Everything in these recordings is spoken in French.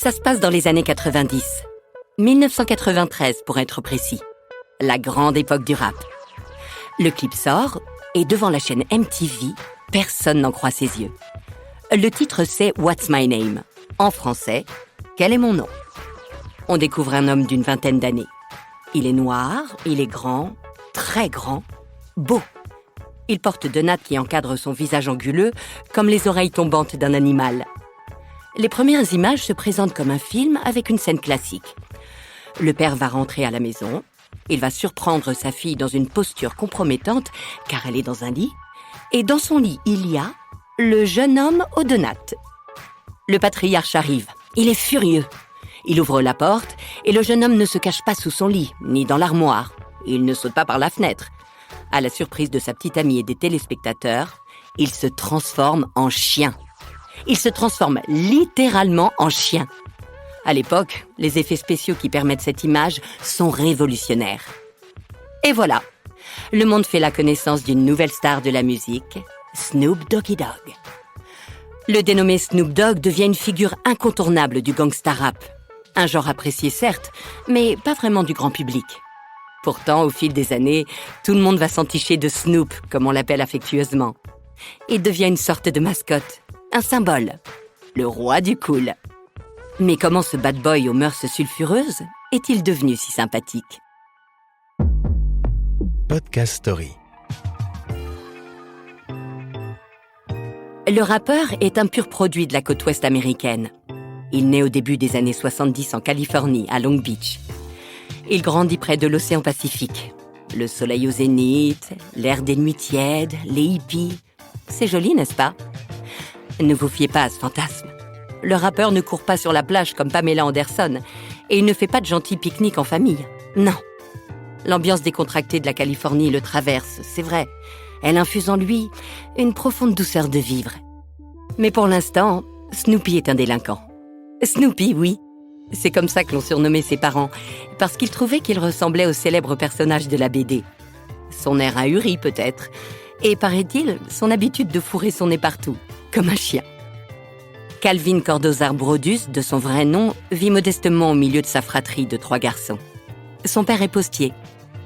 Ça se passe dans les années 90. 1993 pour être précis. La grande époque du rap. Le clip sort et devant la chaîne MTV, personne n'en croit ses yeux. Le titre c'est « What's My Name ?» En français, « Quel est mon nom ?» On découvre un homme d'une vingtaine d'années. Il est noir, il est grand, très grand, beau. Il porte deux nattes qui encadrent son visage anguleux, comme les oreilles tombantes d'un animal. Les premières images se présentent comme un film avec une scène classique. Le père va rentrer à la maison. Il va surprendre sa fille dans une posture compromettante, car elle est dans un lit. Et dans son lit, il y a le jeune homme aux deux nattes. Le patriarche arrive. Il est furieux. Il ouvre la porte et le jeune homme ne se cache pas sous son lit, ni dans l'armoire. Il ne saute pas par la fenêtre. À la surprise de sa petite amie et des téléspectateurs, il se transforme en chien. Il se transforme littéralement en chien. À l'époque, les effets spéciaux qui permettent cette image sont révolutionnaires. Et voilà, le monde fait la connaissance d'une nouvelle star de la musique, Snoop Doggy Dogg. Le dénommé Snoop Dogg devient une figure incontournable du gangsta rap. Un genre apprécié certes, mais pas vraiment du grand public. Pourtant, au fil des années, tout le monde va s'enticher de Snoop, comme on l'appelle affectueusement. Il devient une sorte de mascotte, un symbole, le roi du cool. Mais comment ce bad boy aux mœurs sulfureuses est-il devenu si sympathique ? Podcast Story. Le rappeur est un pur produit de la côte ouest américaine. Il naît au début des années 70 en Californie, à Long Beach. Il grandit près de l'océan Pacifique. Le soleil au zénith, l'air des nuits tièdes, les hippies. C'est joli, n'est-ce pas ? Ne vous fiez pas à ce fantasme. Le rappeur ne court pas sur la plage comme Pamela Anderson et il ne fait pas de gentils pique-niques en famille. Non. L'ambiance décontractée de la Californie le traverse, c'est vrai. Elle infuse en lui une profonde douceur de vivre. Mais pour l'instant, Snoopy est un délinquant. Snoopy, oui. C'est comme ça que l'ont surnommé ses parents, parce qu'ils trouvaient qu'il ressemblait au célèbre personnage de la BD. Son air ahuri peut-être, et paraît-il, son habitude de fourrer son nez partout, comme un chien. Calvin Cordozar Brodus, de son vrai nom, vit modestement au milieu de sa fratrie de 3 garçons. Son père est postier.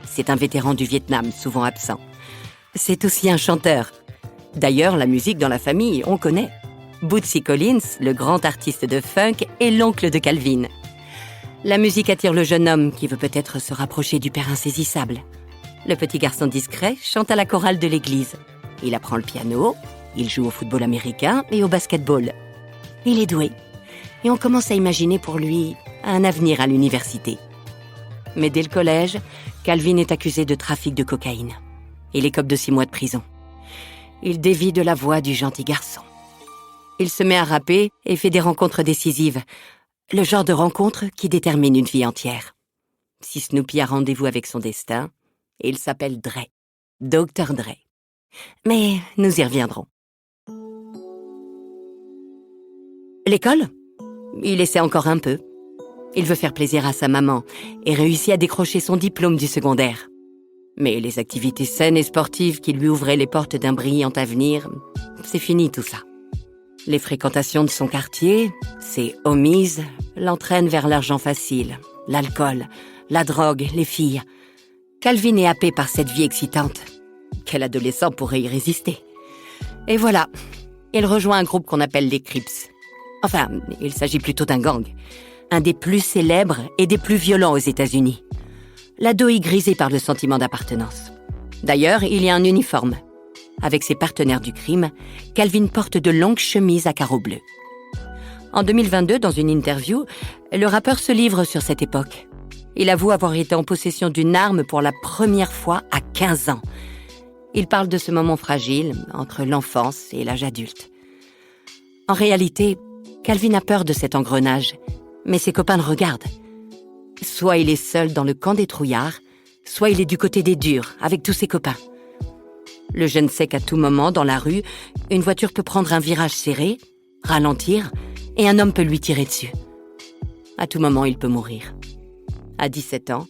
C'est un vétéran du Vietnam, souvent absent. C'est aussi un chanteur. D'ailleurs, la musique dans la famille, on connaît. Bootsy Collins, le grand artiste de funk, est l'oncle de Calvin. La musique attire le jeune homme qui veut peut-être se rapprocher du père insaisissable. Le petit garçon discret chante à la chorale de l'église. Il apprend le piano, il joue au football américain et au basketball. Il est doué. Et on commence à imaginer pour lui un avenir à l'université. Mais dès le collège, Calvin est accusé de trafic de cocaïne. Il écope de 6 mois de prison. Il dévie de la voie du gentil garçon. Il se met à rapper et fait des rencontres décisives. Le genre de rencontre qui détermine une vie entière. Si Snoopy a rendez-vous avec son destin, il s'appelle Dre. Dr. Dre. Mais nous y reviendrons. L'école ? Il essaie encore un peu. Il veut faire plaisir à sa maman et réussit à décrocher son diplôme du secondaire. Mais les activités saines et sportives qui lui ouvraient les portes d'un brillant avenir, c'est fini tout ça. Les fréquentations de son quartier, ses homies, l'entraînent vers l'argent facile, l'alcool, la drogue, les filles. Calvin est happé par cette vie excitante. Quel adolescent pourrait y résister ? Et voilà, il rejoint un groupe qu'on appelle les Crips. Enfin, il s'agit plutôt d'un gang. Un des plus célèbres et des plus violents aux États-Unis. L'ado est grisé par le sentiment d'appartenance. D'ailleurs, il y a un uniforme. Avec ses partenaires du crime, Calvin porte de longues chemises à carreaux bleus. En 2022, dans une interview, le rappeur se livre sur cette époque. Il avoue avoir été en possession d'une arme pour la première fois à 15 ans. Il parle de ce moment fragile entre l'enfance et l'âge adulte. En réalité, Calvin a peur de cet engrenage, mais ses copains le regardent. Soit il est seul dans le camp des trouillards, soit il est du côté des durs, avec tous ses copains. Le jeune sait qu'à tout moment, dans la rue, une voiture peut prendre un virage serré, ralentir, et un homme peut lui tirer dessus. À tout moment, il peut mourir. À 17 ans,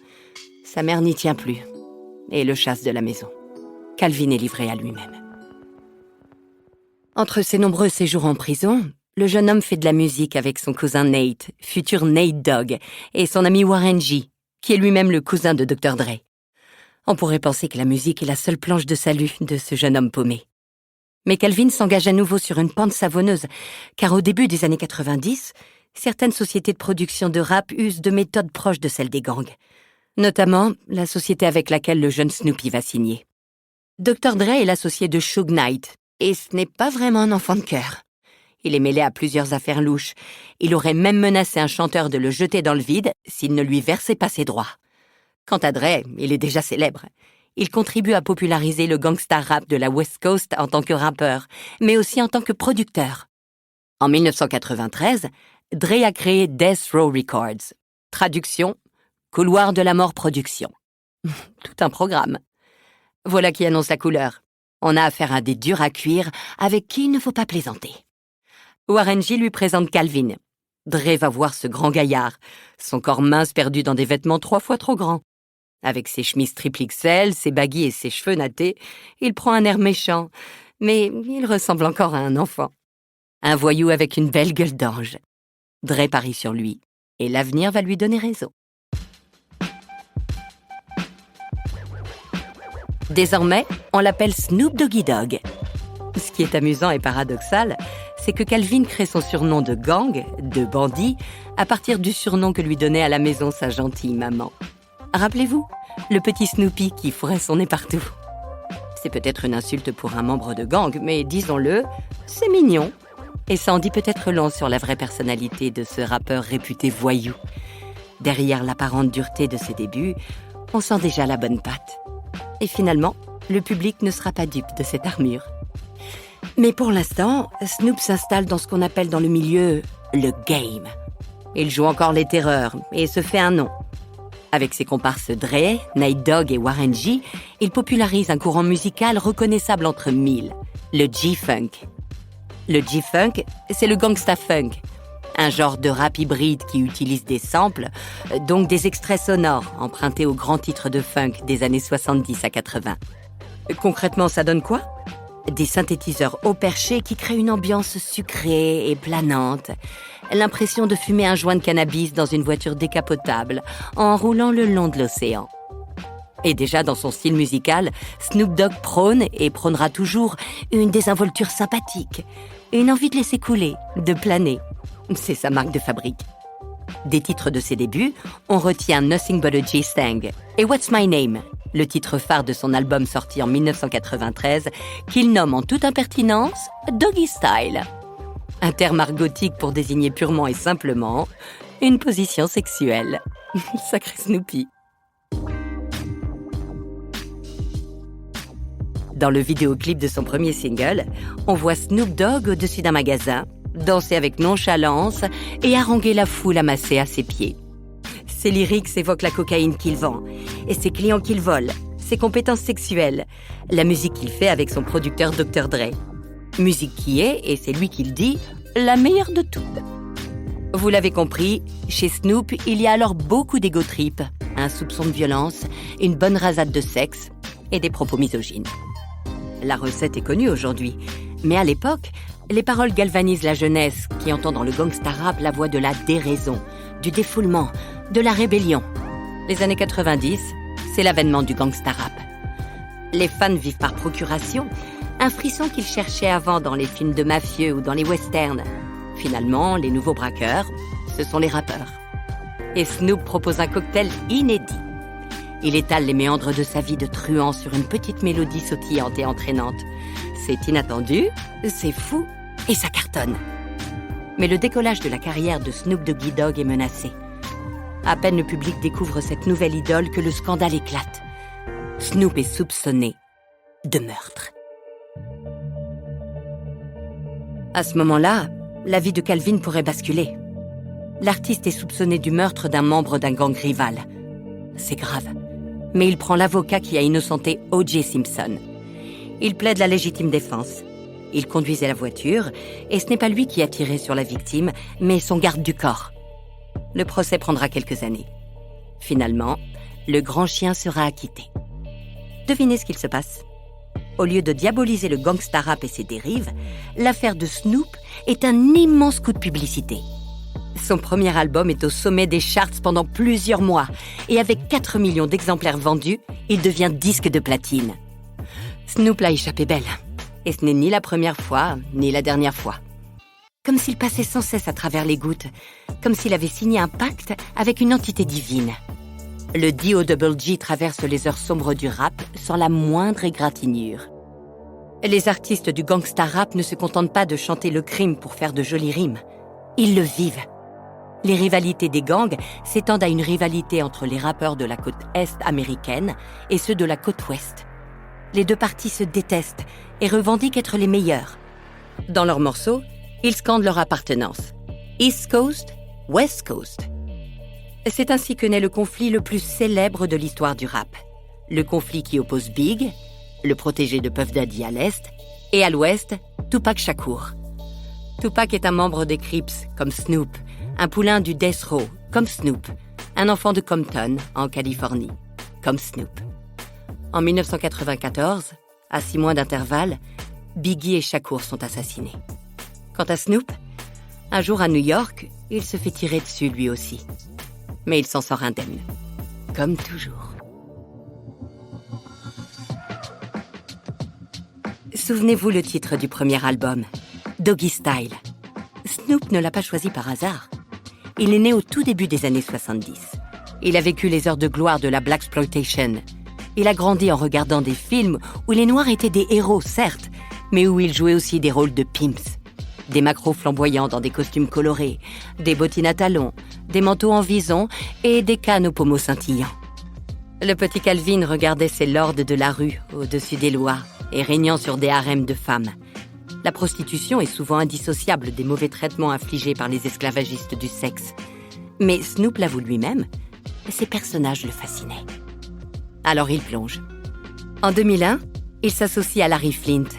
sa mère n'y tient plus, et le chasse de la maison. Calvin est livré à lui-même. Entre ses nombreux séjours en prison, le jeune homme fait de la musique avec son cousin Nate, futur Nate Dogg, et son ami Warren G, qui est lui-même le cousin de Dr. Dre. On pourrait penser que la musique est la seule planche de salut de ce jeune homme paumé. Mais Calvin s'engage à nouveau sur une pente savonneuse, car au début des années 90, certaines sociétés de production de rap usent de méthodes proches de celles des gangs. Notamment la société avec laquelle le jeune Snoopy va signer. Dr. Dre est l'associé de Suge Knight, et ce n'est pas vraiment un enfant de cœur. Il est mêlé à plusieurs affaires louches. Il aurait même menacé un chanteur de le jeter dans le vide s'il ne lui versait pas ses droits. Quant à Dre, il est déjà célèbre. Il contribue à populariser le gangsta rap de la West Coast en tant que rappeur, mais aussi en tant que producteur. En 1993, Dre a créé Death Row Records. Traduction, Couloir de la mort production. Tout un programme. Voilà qui annonce la couleur. On a affaire à des durs à cuire avec qui il ne faut pas plaisanter. Warren G lui présente Calvin. Dre va voir ce grand gaillard, son corps mince perdu dans des vêtements 3 fois trop grands. Avec ses chemises triple XL, ses baguilles et ses cheveux nattés, il prend un air méchant, mais il ressemble encore à un enfant. Un voyou avec une belle gueule d'ange. Dre parie sur lui, et l'avenir va lui donner raison. Désormais, on l'appelle Snoop Doggy Dogg. Ce qui est amusant et paradoxal, c'est que Calvin crée son surnom de gang, de bandit, à partir du surnom que lui donnait à la maison sa gentille maman. Rappelez-vous, le petit Snoopy qui fourrait son nez partout. C'est peut-être une insulte pour un membre de gang, mais disons-le, c'est mignon. Et ça en dit peut-être long sur la vraie personnalité de ce rappeur réputé voyou. Derrière l'apparente dureté de ses débuts, on sent déjà la bonne patte. Et finalement, le public ne sera pas dupe de cette armure. Mais pour l'instant, Snoop s'installe dans ce qu'on appelle dans le milieu le game. Il joue encore les terreurs et se fait un nom. Avec ses comparses Dre, Nate Dogg et Warren G, il popularise un courant musical reconnaissable entre mille, le G-Funk. Le G-Funk, c'est le gangsta funk, un genre de rap hybride qui utilise des samples, donc des extraits sonores empruntés aux grands titres de funk des années 70 à 80. Concrètement, ça donne quoi ? Des synthétiseurs haut perchés qui créent une ambiance sucrée et planante. L'impression de fumer un joint de cannabis dans une voiture décapotable en roulant le long de l'océan. Et déjà dans son style musical, Snoop Dogg prône et prônera toujours une désinvolture sympathique, une envie de laisser couler, de planer. C'est sa marque de fabrique. Des titres de ses débuts, on retient Nothing But a G-Stang et What's My Name, le titre phare de son album sorti en 1993, qu'il nomme en toute impertinence Doggy Style. Un terme argotique pour désigner purement et simplement une position sexuelle. Sacré Snoopy. Dans le vidéoclip de son premier single, on voit Snoop Dogg au-dessus d'un magasin, danser avec nonchalance et haranguer la foule amassée à ses pieds. Ses lyrics évoquent la cocaïne qu'il vend, et ses clients qu'il vole, ses compétences sexuelles, la musique qu'il fait avec son producteur Dr. Dre. Musique qui est, et c'est lui qui le dit, la meilleure de toutes. Vous l'avez compris, chez Snoop, il y a alors beaucoup d'ego trip, un soupçon de violence, une bonne rasade de sexe et des propos misogynes. La recette est connue aujourd'hui, mais à l'époque, les paroles galvanisent la jeunesse qui entend dans le gangsta rap la voix de la déraison, du défoulement, de la rébellion. Les années 90, c'est l'avènement du gangsta rap. Les fans vivent par procuration, un frisson qu'ils cherchaient avant dans les films de mafieux ou dans les westerns. Finalement, les nouveaux braqueurs, ce sont les rappeurs. Et Snoop propose un cocktail inédit. Il étale les méandres de sa vie de truand sur une petite mélodie sautillante et entraînante. C'est inattendu, c'est fou, et ça cartonne. Mais le décollage de la carrière de Snoop Doggy Dogg est menacé. À peine le public découvre cette nouvelle idole que le scandale éclate. Snoop est soupçonné de meurtre. À ce moment-là, la vie de Calvin pourrait basculer. L'artiste est soupçonné du meurtre d'un membre d'un gang rival. C'est grave. Mais il prend l'avocat qui a innocenté O.J. Simpson. Il plaide la légitime défense. Il conduisait la voiture, et ce n'est pas lui qui a tiré sur la victime, mais son garde du corps. Le procès prendra quelques années. Finalement, le grand chien sera acquitté. Devinez ce qu'il se passe. Au lieu de diaboliser le gangsta rap et ses dérives, l'affaire de Snoop est un immense coup de publicité. Son premier album est au sommet des charts pendant plusieurs mois et avec 4 millions d'exemplaires vendus, il devient disque de platine. Snoop l'a échappé belle. Et ce n'est ni la première fois, ni la dernière fois. Comme s'il passait sans cesse à travers les gouttes, comme s'il avait signé un pacte avec une entité divine. Le D.O.Double-G traverse les heures sombres du rap sans la moindre égratignure. Les artistes du gangsta rap ne se contentent pas de chanter le crime pour faire de jolies rimes. Ils le vivent. Les rivalités des gangs s'étendent à une rivalité entre les rappeurs de la côte Est américaine et ceux de la côte Ouest. Les deux parties se détestent et revendiquent être les meilleurs. Dans leurs morceaux, ils scandent leur appartenance. East Coast, West Coast. C'est ainsi que naît le conflit le plus célèbre de l'histoire du rap. Le conflit qui oppose Big, le protégé de Puff Daddy à l'Est, et à l'Ouest, Tupac Shakur. Tupac est un membre des Crips, comme Snoop, un poulain du Death Row, comme Snoop, un enfant de Compton, en Californie, comme Snoop. En 1994, à 6 mois d'intervalle, Biggie et Shakur sont assassinés. Quant à Snoop, un jour à New York, il se fait tirer dessus lui aussi. Mais il s'en sort indemne, comme toujours. Souvenez-vous le titre du premier album, Doggy Style. Snoop ne l'a pas choisi par hasard. Il est né au tout début des années 70. Il a vécu les heures de gloire de la Blaxploitation. Il a grandi en regardant des films où les Noirs étaient des héros, certes, mais où ils jouaient aussi des rôles de pimps. Des macros flamboyants dans des costumes colorés, des bottines à talons, des manteaux en vison et des cannes aux pommeaux scintillants. Le petit Calvin regardait ces lords de la rue au-dessus des lois et régnant sur des harems de femmes. La prostitution est souvent indissociable des mauvais traitements infligés par les esclavagistes du sexe. Mais Snoop l'avoue lui-même, ces personnages le fascinaient. Alors il plonge. En 2001, il s'associe à Larry Flynt,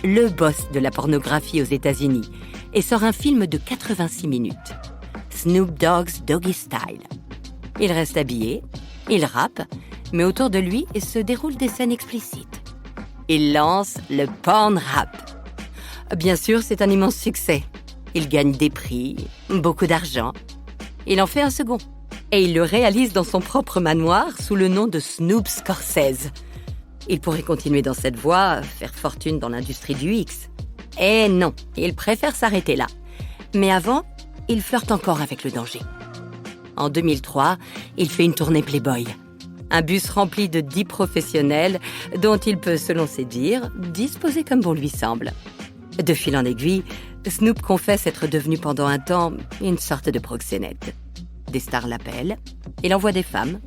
le boss de la pornographie aux États-Unis, et sort un film de 86 minutes. Snoop Dogg's Doggy Style. Il reste habillé, il rappe, mais autour de lui se déroulent des scènes explicites. Il lance le porn rap. Bien sûr, c'est un immense succès. Il gagne des prix, beaucoup d'argent. Il en fait un second. Et il le réalise dans son propre manoir sous le nom de Snoop Scorsese. Il pourrait continuer dans cette voie, faire fortune dans l'industrie du X. Et non, il préfère s'arrêter là. Mais avant, il flirte encore avec le danger. En 2003, il fait une tournée Playboy. Un bus rempli de 10 professionnels dont il peut, selon ses dires, disposer comme bon lui semble. De fil en aiguille, Snoop confesse être devenu pendant un temps une sorte de proxénète. Des stars l'appellent, il envoie des femmes,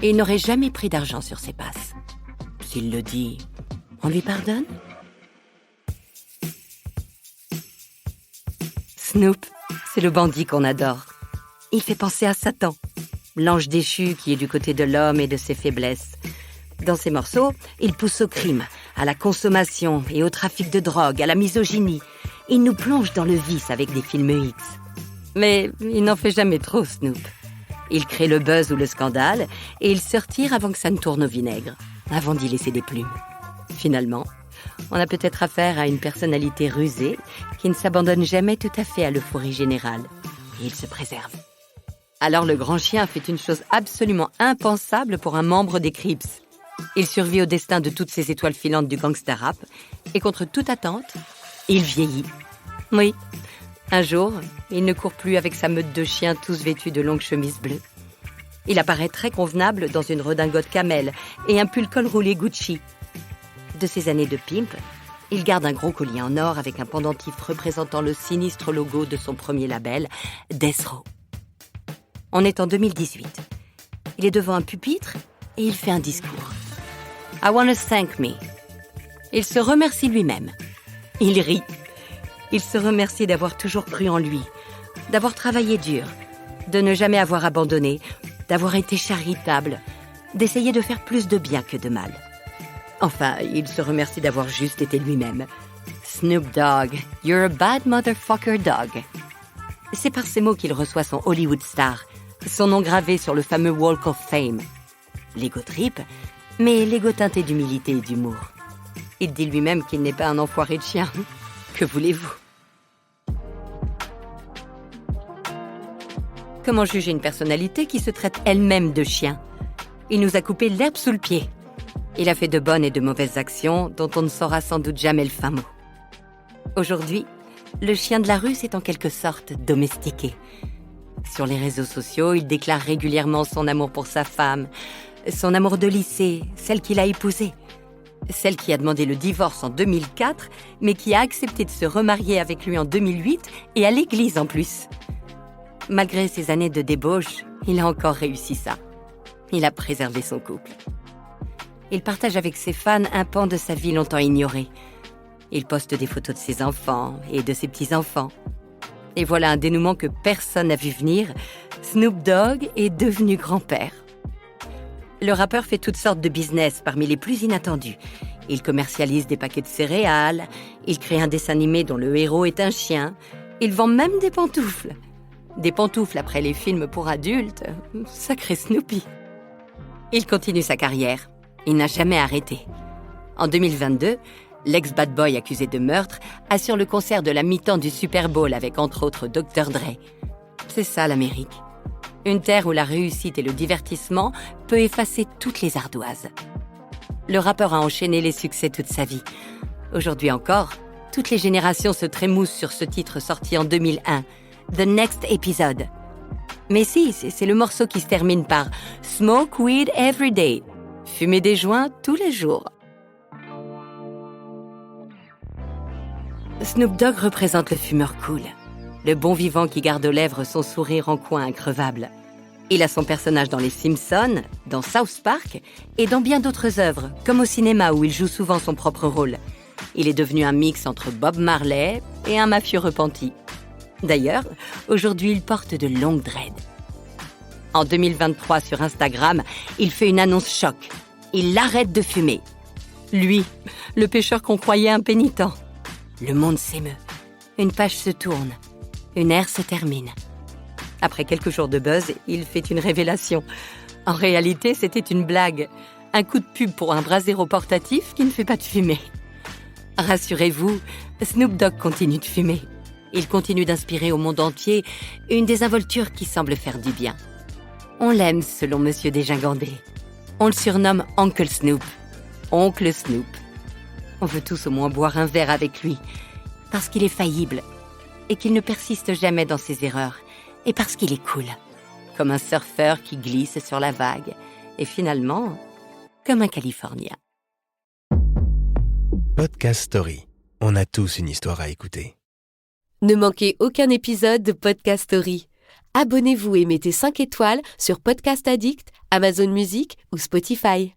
et il n'aurait jamais pris d'argent sur ses passes. S'il le dit, on lui pardonne? Snoop, c'est le bandit qu'on adore. Il fait penser à Satan, l'ange déchu qui est du côté de l'homme et de ses faiblesses. Dans ses morceaux, il pousse au crime, à la consommation et au trafic de drogue, à la misogynie. Il nous plonge dans le vice avec des films X. Mais il n'en fait jamais trop, Snoop. Il crée le buzz ou le scandale et il se retire avant que ça ne tourne au vinaigre, avant d'y laisser des plumes. Finalement, on a peut-être affaire à une personnalité rusée qui ne s'abandonne jamais tout à fait à l'euphorie générale. Et il se préserve. Alors le grand chien fait une chose absolument impensable pour un membre des Crips. Il survit au destin de toutes ces étoiles filantes du gangsta rap et contre toute attente, il vieillit. Oui, un jour, il ne court plus avec sa meute de chiens tous vêtus de longues chemises bleues. Il apparaît très convenable dans une redingote camel et un pull col roulé Gucci. De ses années de pimp, il garde un gros collier en or avec un pendentif représentant le sinistre logo de son premier label, Death Row. On est en 2018. Il est devant un pupitre et il fait un discours. I wanna thank me. Il se remercie lui-même. Il rit. Il se remercie d'avoir toujours cru en lui, d'avoir travaillé dur, de ne jamais avoir abandonné, d'avoir été charitable, d'essayer de faire plus de bien que de mal. Enfin, il se remercie d'avoir juste été lui-même. Snoop Dogg, you're a bad motherfucker dog. C'est par ces mots qu'il reçoit son Hollywood star, son nom gravé sur le fameux Walk of Fame. L'ego trip, mais l'ego teinté d'humilité et d'humour. Il dit lui-même qu'il n'est pas un enfoiré de chien. Que voulez-vous? Comment juger une personnalité qui se traite elle-même de chien? Il nous a coupé l'herbe sous le pied. Il a fait de bonnes et de mauvaises actions dont on ne saura sans doute jamais le fin mot. Aujourd'hui, le chien de la rue s'est en quelque sorte domestiqué. Sur les réseaux sociaux, il déclare régulièrement son amour pour sa femme, son amour de lycée, celle qu'il a épousée, celle qui a demandé le divorce en 2004, mais qui a accepté de se remarier avec lui en 2008 et à l'église en plus. Malgré ses années de débauche, il a encore réussi ça. Il a préservé son couple. Il partage avec ses fans un pan de sa vie longtemps ignoré. Il poste des photos de ses enfants et de ses petits-enfants. Et voilà un dénouement que personne n'a vu venir. Snoop Dogg est devenu grand-père. Le rappeur fait toutes sortes de business, parmi les plus inattendus. Il commercialise des paquets de céréales, il crée un dessin animé dont le héros est un chien, il vend même des pantoufles. Des pantoufles après les films pour adultes, sacré Snoopy. Il continue sa carrière, il n'a jamais arrêté. En 2022, l'ex-bad boy accusé de meurtre assure le concert de la mi-temps du Super Bowl avec entre autres Dr. Dre. C'est ça l'Amérique. Une terre où la réussite et le divertissement peut effacer toutes les ardoises. Le rappeur a enchaîné les succès toute sa vie. Aujourd'hui encore, toutes les générations se trémoussent sur ce titre sorti en 2001, The Next Episode. Mais si, c'est le morceau qui se termine par « Smoke weed every day », fumer des joints tous les jours. Snoop Dogg représente le fumeur cool, le bon vivant qui garde aux lèvres son sourire en coin increvable. Il a son personnage dans Les Simpsons, dans South Park et dans bien d'autres œuvres, comme au cinéma où il joue souvent son propre rôle. Il est devenu un mix entre Bob Marley et un mafieux repenti. D'ailleurs, aujourd'hui, il porte de longues dreads. En 2023, sur Instagram, il fait une annonce choc. Il arrête de fumer. Lui, le pêcheur qu'on croyait impénitent. Le monde s'émeut. Une page se tourne. Une ère se termine. Après quelques jours de buzz, il fait une révélation. En réalité, c'était une blague. Un coup de pub pour un brasero portatif qui ne fait pas de fumée. Rassurez-vous, Snoop Dogg continue de fumer. Il continue d'inspirer au monde entier une désinvolture qui semble faire du bien. On l'aime selon Monsieur Desjingandé. On le surnomme Uncle Snoop. Oncle Snoop. On veut tous au moins boire un verre avec lui, parce qu'il est faillible et qu'il ne persiste jamais dans ses erreurs, et parce qu'il est cool, comme un surfeur qui glisse sur la vague, et finalement, comme un Californien. Podcast Story. On a tous une histoire à écouter. Ne manquez aucun épisode de Podcast Story. Abonnez-vous et mettez 5 étoiles sur Podcast Addict, Amazon Music ou Spotify.